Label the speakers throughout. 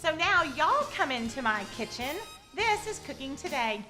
Speaker 1: So now y'all come into my kitchen. This is Cooking Today.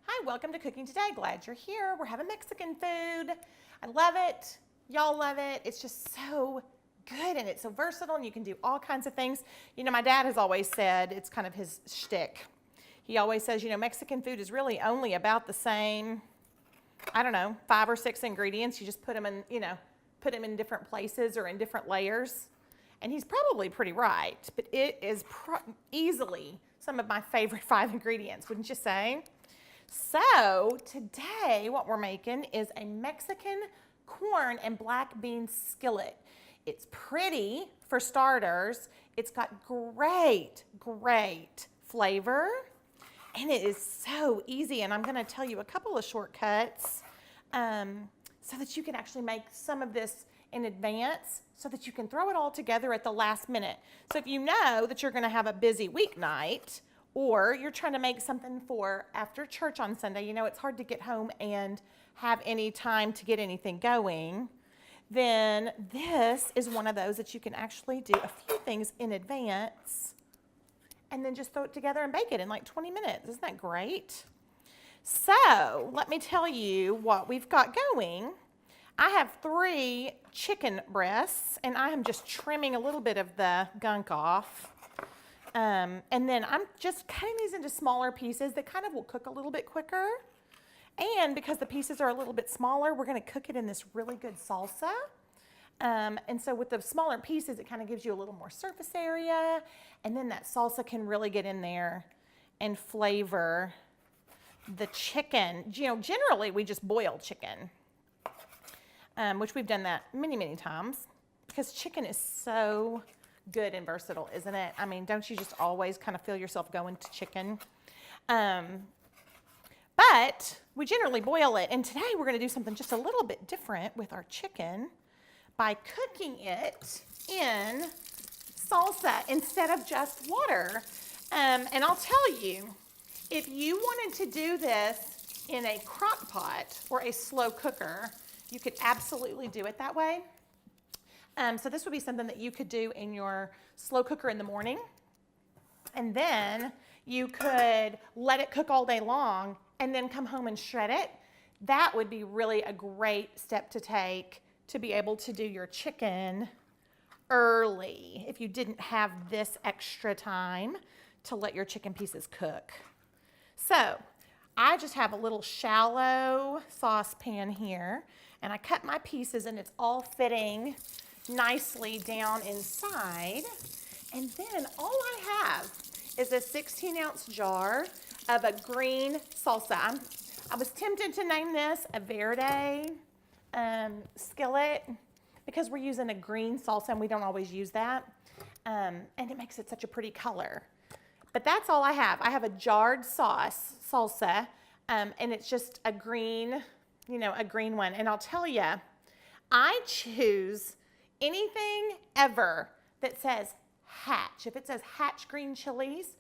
Speaker 1: Hi, welcome to Cooking Today. Glad you're here. We're having Mexican food. I love it. Y'all love it. It's just so good and it's so versatile and you can do all kinds of things. You know, my dad has always said, it's kind of his shtick. He always says, you know, Mexican food is really only about the same, I don't know, 5 or 6 ingredients. You just put them in, put them in different places or in different layers. And he's probably pretty right, but it is easily some of my favorite 5 ingredients, wouldn't you say? So today what we're making is a Mexican corn and black bean skillet. It's pretty for starters. It's got great flavor. And it is so easy, and I'm going to tell you a couple of shortcuts so that you can actually make some of this in advance so that you can throw it all together at the last minute. So if you know that you're going to have a busy weeknight or you're trying to make something for after church on Sunday, you know it's hard to get home and have any time to get anything going, then this is one of those that you can actually do a few things in advance and then just throw it together and bake it in like 20 minutes. Isn't that great? So let me tell you what we've got going. I have 3 chicken breasts and I am just trimming a little bit of the gunk off. And then I'm just cutting these into smaller pieces that kind of will cook a little bit quicker. And because the pieces are a little bit smaller, we're gonna cook it in this really good salsa. And so with the smaller pieces, it kind of gives you a little more surface area. And then that salsa can really get in there and flavor the chicken. You know, generally we just boil chicken, which we've done that many times because chicken is so good and versatile, isn't it? I mean, don't you just always kind of feel yourself going to chicken? But we generally boil it. And today we're going to do something just a little bit different with our chicken by cooking it in salsa instead of just water. And I'll tell you, if you wanted to do this in a crock pot or a slow cooker, you could absolutely do it that way. So this would be something that you could do in your slow cooker in the morning. And then you could let it cook all day long and then come home and shred it. That would be really a great step to take to be able to do your chicken early if you didn't have this extra time to let your chicken pieces cook. So I just have a little shallow saucepan here and I cut my pieces and it's all fitting nicely down inside. And then all I have is a 16-ounce jar of a green salsa. I was tempted to name this a verde skillet because we're using a green salsa and we don't always use that. And it makes it such a pretty color. But that's all I have. I have a jarred salsa, and it's just a green, a green one. And I'll tell you, I choose anything ever that says Hatch. If it says Hatch green chilies,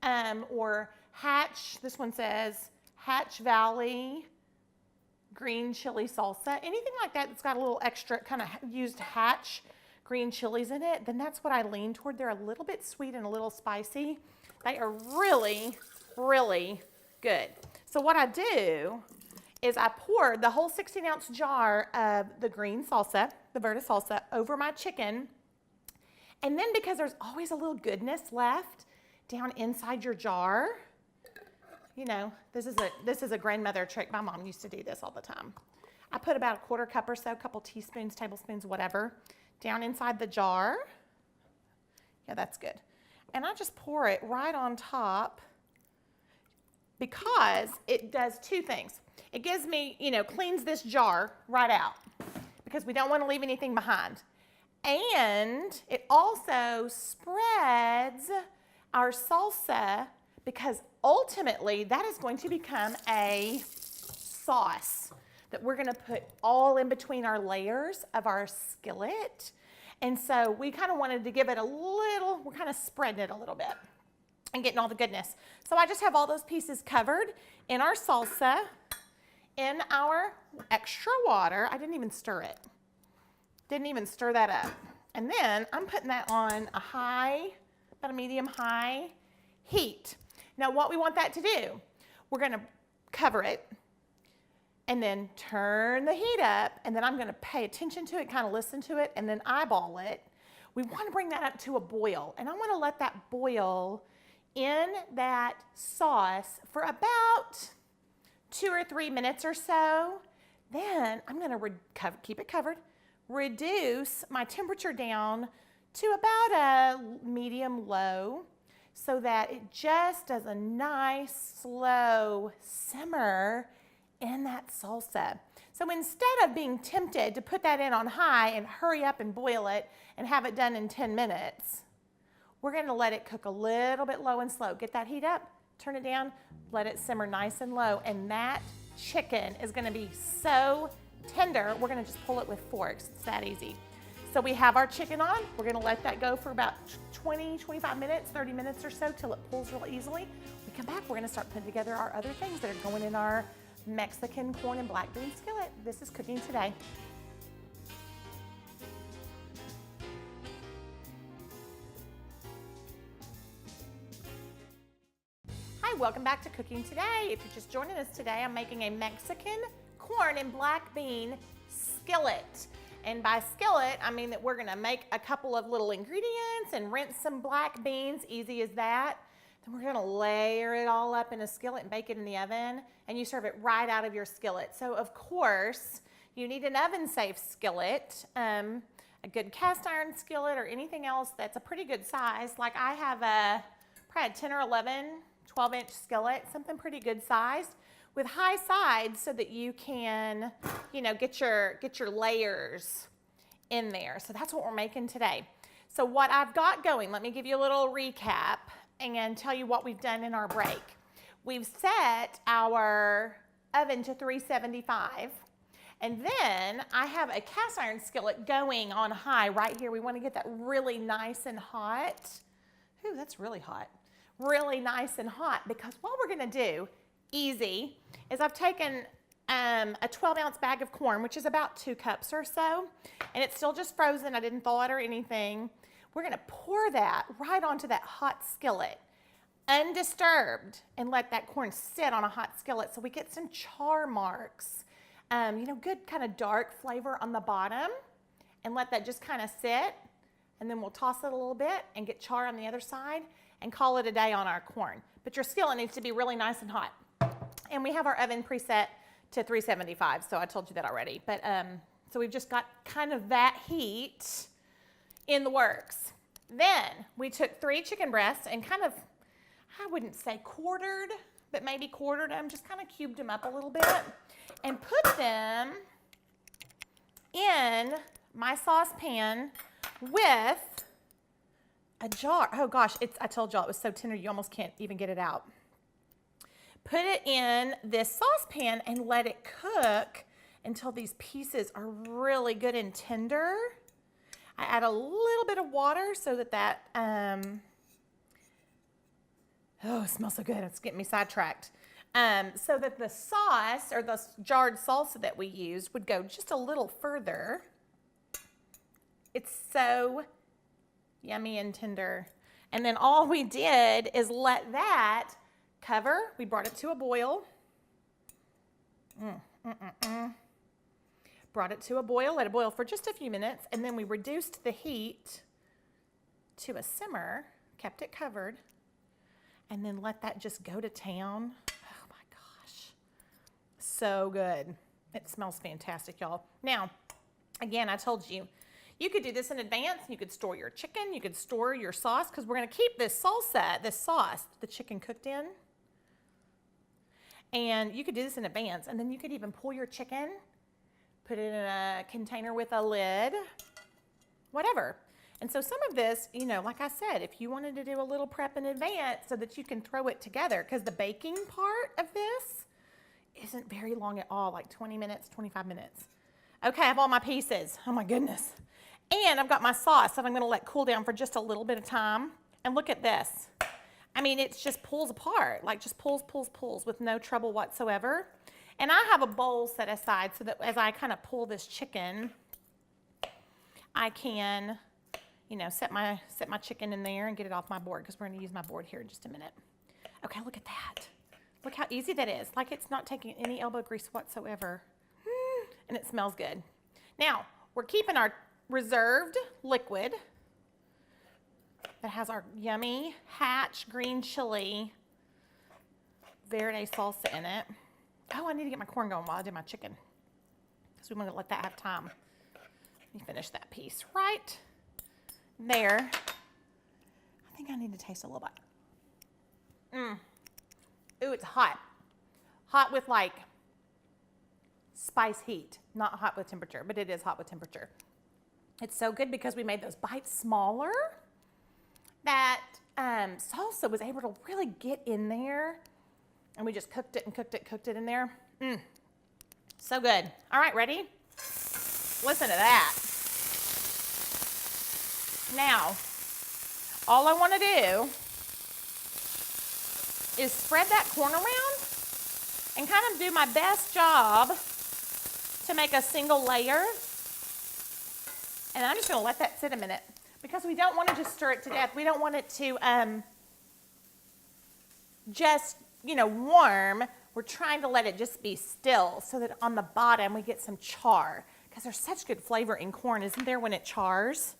Speaker 1: or Hatch, this one says Hatch Valley green chili salsa, anything like that that's got a little extra kind of used Hatch green chilies in it, then that's what I lean toward. They're a little bit sweet and a little spicy. They are really good. So what I do is I pour the whole 16-ounce jar of the green salsa, the verde salsa, over my chicken. And then because there's always a little goodness left down inside your jar, this is a grandmother trick. My mom used to do this all the time. I put about a 1/4 cup or so, a couple teaspoons, tablespoons, whatever, down inside the jar. Yeah, that's good. And I just pour it right on top because it does 2 things. It gives me, cleans this jar right out because we don't want to leave anything behind. And it also spreads our salsa because ultimately that is going to become a sauce that we're going to put all in between our layers of our skillet. And so we kind of wanted to give it we're kind of spreading it a little bit and getting all the goodness. So I just have all those pieces covered in our salsa, in our extra water. I didn't even stir it. Didn't even stir that up. And then I'm putting that on a high, about a medium-high heat. Now what we want that to do, we're gonna cover it and then turn the heat up, and then I'm gonna pay attention to it, kind of listen to it, and then eyeball it. We wanna bring that up to a boil, and I wanna let that boil in that sauce for about 2 or 3 minutes or so. Then I'm gonna keep it covered, reduce my temperature down to about a medium-low so that it just does a nice slow simmer in that salsa. So instead of being tempted to put that in on high and hurry up and boil it and have it done in 10 minutes, we're gonna let it cook a little bit low and slow. Get that heat up, turn it down, let it simmer nice and low, and that chicken is gonna be so tender, we're gonna just pull it with forks. It's that easy. So we have our chicken on. We're gonna let that go for about 20, 25 minutes, 30 minutes or so till it pulls real easily. We come back, we're gonna start putting together our other things that are going in our Mexican corn and black bean skillet. This is Cooking Today. Hi, welcome back to Cooking Today. If you're just joining us today, I'm making a Mexican corn and black bean skillet. And by skillet, I mean that we're gonna make a couple of little ingredients and rinse some black beans, easy as that. Then we're gonna layer it all up in a skillet and bake it in the oven, and you serve it right out of your skillet. So of course, you need an oven-safe skillet, a good cast iron skillet or anything else that's a pretty good size. Like I have probably a 10 or 11, 12-inch skillet, something pretty good sized, with high sides so that you can, get your layers in there. So that's what we're making today. So what I've got going, let me give you a little recap and tell you what we've done in our break. We've set our oven to 375, and then I have a cast iron skillet going on high right here. We want to get that really nice and hot. Ooh, that's really hot. Really nice and hot, because what we're gonna do, easy, is I've taken a 12-ounce bag of corn, which is about 2 cups or so, and it's still just frozen. I didn't thaw it or anything. We're gonna pour that right onto that hot skillet, undisturbed, and let that corn sit on a hot skillet so we get some char marks. Good kind of dark flavor on the bottom, and let that just kind of sit, and then we'll toss it a little bit and get char on the other side and call it a day on our corn. But your skillet needs to be really nice and hot. And we have our oven preset to 375, so I told you that already. But so we've just got kind of that heat in the works. Then we took 3 chicken breasts and kind of, I wouldn't say quartered, but maybe quartered them, just kind of cubed them up a little bit, and put them in my saucepan with a jar. Oh gosh, I told y'all it was so tender you almost can't even get it out. Put it in this saucepan and let it cook until these pieces are really good and tender. I add a little bit of water so that oh, it smells so good. It's getting me sidetracked. So that the sauce, or the jarred salsa that we used, would go just a little further. It's so yummy and tender. And then all we did is let that cover. We brought it to a boil. Brought it to a boil, let it boil for just a few minutes, and then we reduced the heat to a simmer, kept it covered, and then let that just go to town. Oh my gosh, so good. It smells fantastic, y'all. Now, again, I told you, you could do this in advance. You could store your chicken, you could store your sauce, because we're gonna keep this salsa, this sauce, the chicken cooked in. And you could do this in advance, and then you could even pull your chicken, put it in a container with a lid, whatever. And so some of this, like I said, if you wanted to do a little prep in advance so that you can throw it together, because the baking part of this isn't very long at all, like 20 minutes, 25 minutes. Okay, I have all my pieces. Oh my goodness. And I've got my sauce that I'm gonna let cool down for just a little bit of time. And look at this. I mean, it just pulls apart, like just pulls with no trouble whatsoever. And I have a bowl set aside so that as I kind of pull this chicken, I can, you know, set my chicken in there and get it off my board, because we're going to use my board here in just a minute. Okay, look at that. Look how easy that is. Like, it's not taking any elbow grease whatsoever. And it smells good. Now, we're keeping our reserved liquid that has our yummy Hatch green chili verde salsa in it. Oh, I need to get my corn going while I do my chicken, because we want to let that have time. Let me finish that piece right there. I think I need to taste a little bit. Ooh, it's hot. Hot with like spice heat. Not hot with temperature, but it is hot with temperature. It's so good because we made those bites smaller that salsa was able to really get in there. And we just cooked it and cooked it in there. So good. All right, ready? Listen to that. Now, all I want to do is spread that corn around and kind of do my best job to make a single layer. And I'm just going to let that sit a minute, because we don't want to just stir it to death. We don't want it to just, you know, warm. We're trying to let it just be still so that on the bottom we get some char, because there's such good flavor in corn, isn't there, when it chars?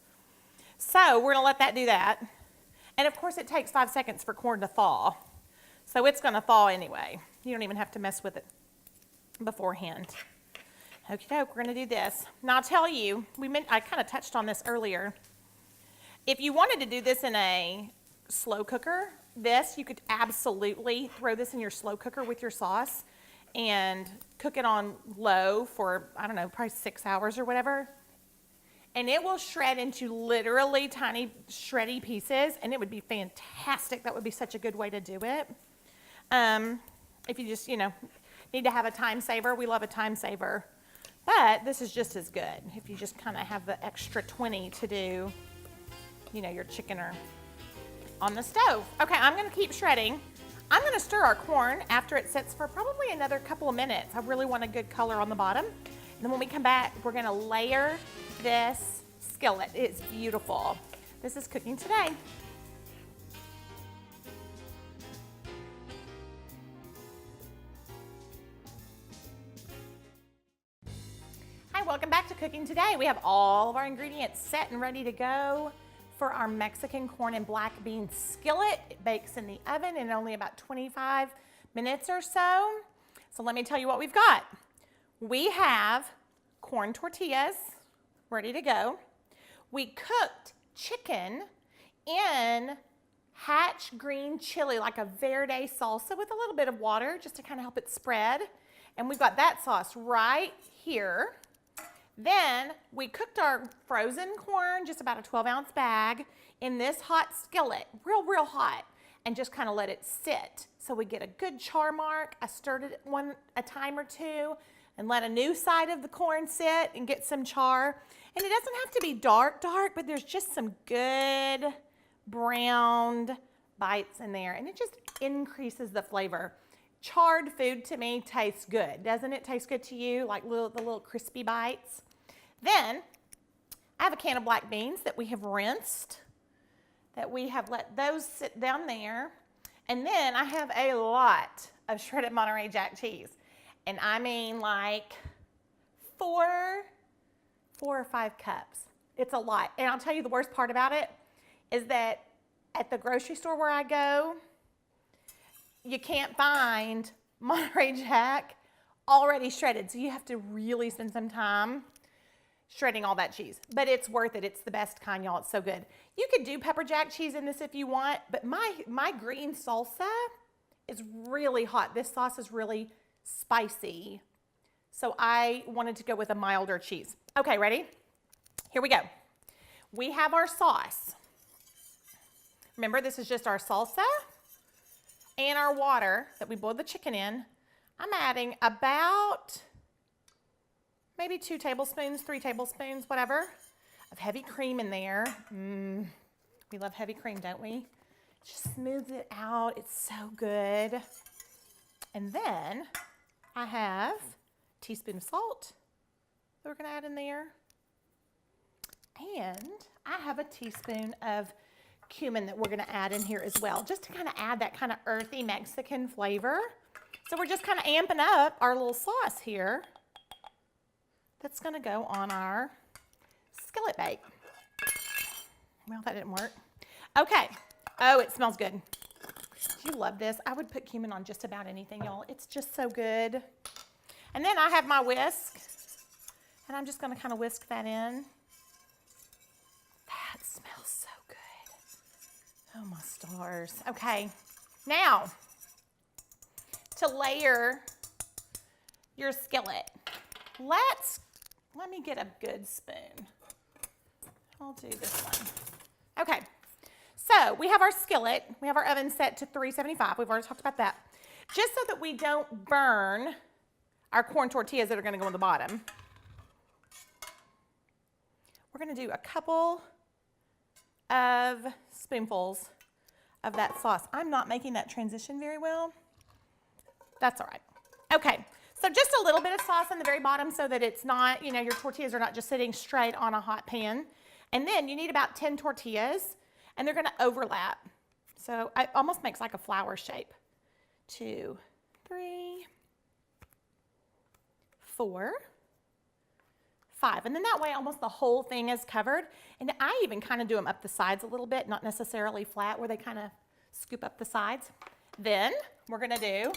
Speaker 1: So we're going to let that do that. And of course it takes 5 seconds for corn to thaw. So it's going to thaw anyway. You don't even have to mess with it beforehand. Okie doke, we're going to do this. Now I'll tell you, I kind of touched on this earlier. If you wanted to do this in a slow cooker, you could absolutely throw this in your slow cooker with your sauce and cook it on low for, I don't know, probably 6 hours or whatever. And it will shred into literally tiny shreddy pieces, and it would be fantastic. That would be such a good way to do it. If you just, you know, need to have a time saver, we love a time saver. But this is just as good if you just kind of have the extra 20 to do, you know, your chicken or on the stove. Okay, I'm going to keep shredding. I'm going to stir our corn after it sits for probably another couple of minutes. I really want a good color on the bottom. And then when we come back, we're going to layer this skillet. It's beautiful. This is cooking today. Hi, welcome back to Cooking Today. We have all of our ingredients set and ready to go for our Mexican corn and black bean skillet. It bakes in the oven in only about 25 minutes or so. So let me tell you what we've got. We have corn tortillas ready to go. We cooked chicken in Hatch green chili, like a verde salsa with a little bit of water just to kind of help it spread. And we've got that sauce right here. Then we cooked our frozen corn, just about a 12-ounce bag, in this hot skillet, real hot, and just kind of let it sit so we get a good char mark. I stirred it a time or two and let a new side of the corn sit and get some char. And it doesn't have to be dark, but there's just some good browned bites in there, and it just increases the flavor. Charred food to me tastes good. Doesn't it taste good to you? Like the little crispy bites. Then I have a can of black beans that we have rinsed, that we have let those sit down there. And then I have a lot of shredded Monterey Jack cheese. And I mean like four or 5 cups. It's a lot. And I'll tell you the worst part about it is that at the grocery store where I go, you can't find Monterey Jack already shredded. So you have to really spend some time shredding all that cheese. But it's worth it. It's the best kind, y'all. It's so good. You could do pepper jack cheese in this if you want, but my green salsa is really hot. This sauce is really spicy. So I wanted to go with a milder cheese. Okay, ready? Here we go. We have our sauce. Remember, this is just our salsa and our water that we boiled the chicken in. I'm adding about maybe 2 tablespoons, 3 tablespoons, whatever, of heavy cream in there. We love heavy cream, don't we? Just smooths it out. It's so good. And then I have a teaspoon of salt that we're going to add in there. And I have a teaspoon of cumin that we're gonna add in here as well, just to kind of add that kind of earthy Mexican flavor. So we're just kind of amping up our little sauce here that's gonna go on our skillet bake. Well, that didn't work. Okay. Oh, it smells good. Do you love this? I would put cumin on just about anything, y'all. It's just so good. And then I have my whisk, and I'm just going to kind of whisk that in. That smells so good. Oh, my stars. Okay. Now, to layer your skillet, let me get a good spoon. I'll do this one. Okay, so we have our skillet. We have our oven set to 375. We've already talked about that. Just so that we don't burn our corn tortillas that are gonna go on the bottom, we're gonna do a couple of spoonfuls of that sauce. I'm not making that transition very well. That's all right. Okay, so just a little bit of sauce on the very bottom so that it's not, you know, your tortillas are not just sitting straight on a hot pan. And then you need about 10 tortillas, and they're gonna overlap. So it almost makes like a flower shape. 2, 3, 4, 5. And then that way almost the whole thing is covered. And I even kind of do them up the sides a little bit, not necessarily flat where they kind of scoop up the sides. Then we're gonna do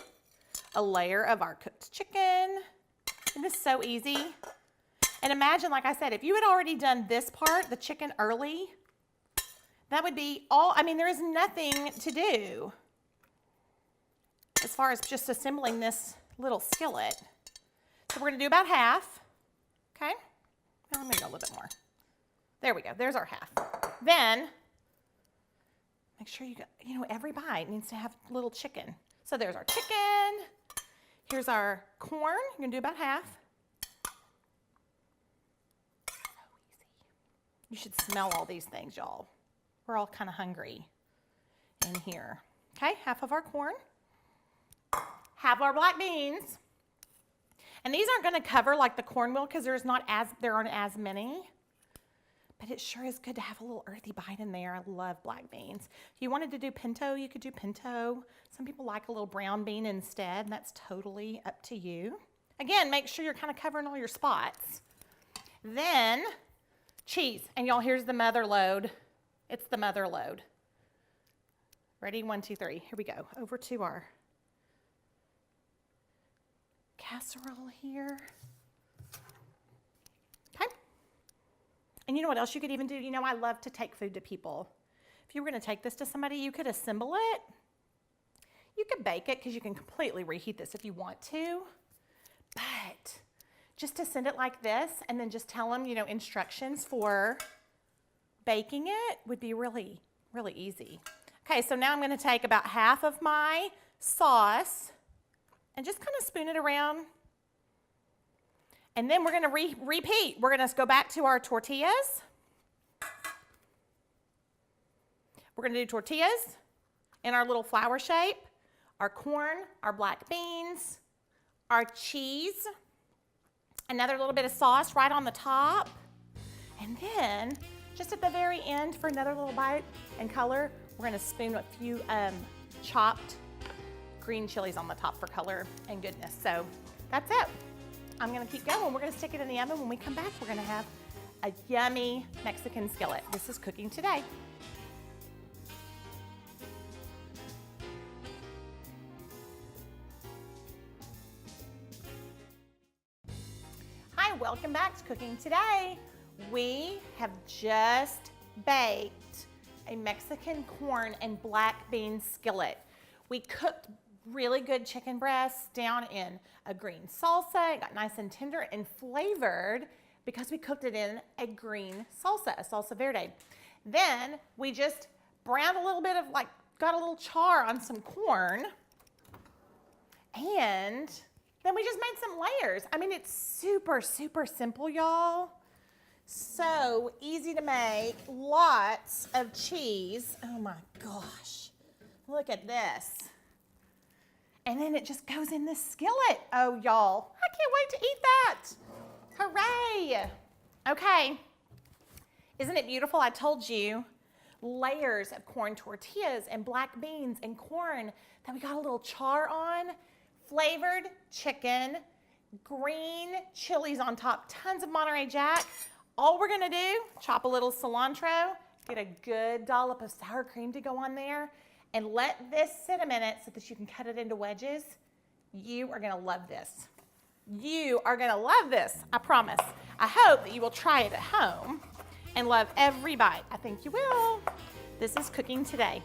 Speaker 1: a layer of our cooked chicken. And this is so easy. And imagine, like I said, if you had already done this part, the chicken early, that would be all, I mean, there is nothing to do as far as just assembling this little skillet. So we're gonna do about half, okay? Now let me go a little bit more. There we go, there's our half. Then, make sure you got, you know, every bite needs to have a little chicken. So there's our chicken. Here's our corn, you're gonna do about half. You should smell all these things, y'all. We're all kind of hungry in here. Okay, half of our corn, half our black beans. And these aren't gonna cover like the corn will because there aren't as many. But it sure is good to have a little earthy bite in there. I love black beans. If you wanted to do pinto, you could do pinto. Some people like a little brown bean instead, and that's totally up to you. Again, make sure you're kind of covering all your spots. Then, cheese. And y'all, here's the mother load. It's the mother load. Ready? 1, 2, 3. Here we go. Over to our casserole here. Okay. And you know what else you could even do? You know, I love to take food to people. If you were going to take this to somebody, you could assemble it. You could bake it because you can completely reheat this if you want to. But just to send it like this and then just tell them, you know, instructions for baking it would be really, really easy. Okay, so now I'm going to take about half of my sauce and just kind of spoon it around. And then we're going to repeat. We're going to go back to our tortillas. We're going to do tortillas in our little flower shape, our corn, our black beans, our cheese, another little bit of sauce right on the top. And then just at the very end for another little bite and color, we're going to spoon a few chopped green chilies on the top for color and goodness. So that's it. I'm going to keep going. We're going to stick it in the oven. When we come back, we're going to have a yummy Mexican skillet. This is cooking today. Hi, welcome back to Cooking Today. We have just baked a Mexican corn and black bean skillet. We cooked really good chicken breasts down in a green salsa. It got nice and tender and flavored because we cooked it in a green salsa, a salsa verde. Then we just browned a little bit of got a little char on some corn. And then we just made some layers. I mean, it's super, super simple, y'all. So easy to make, lots of cheese. Oh my gosh, look at this. And then it just goes in this skillet. Oh, y'all, I can't wait to eat that. Hooray. Okay, Isn't it beautiful? I told you, layers of corn tortillas and black beans and corn that we got a little char on, flavored chicken, green chilies on top, tons of Monterey Jack. All we're gonna do, chop a little cilantro, get a good dollop of sour cream to go on there, and let this sit a minute so that you can cut it into wedges. You are gonna love this. You are gonna love this, I promise. I hope that you will try it at home and love every bite. I think you will. This is cooking today.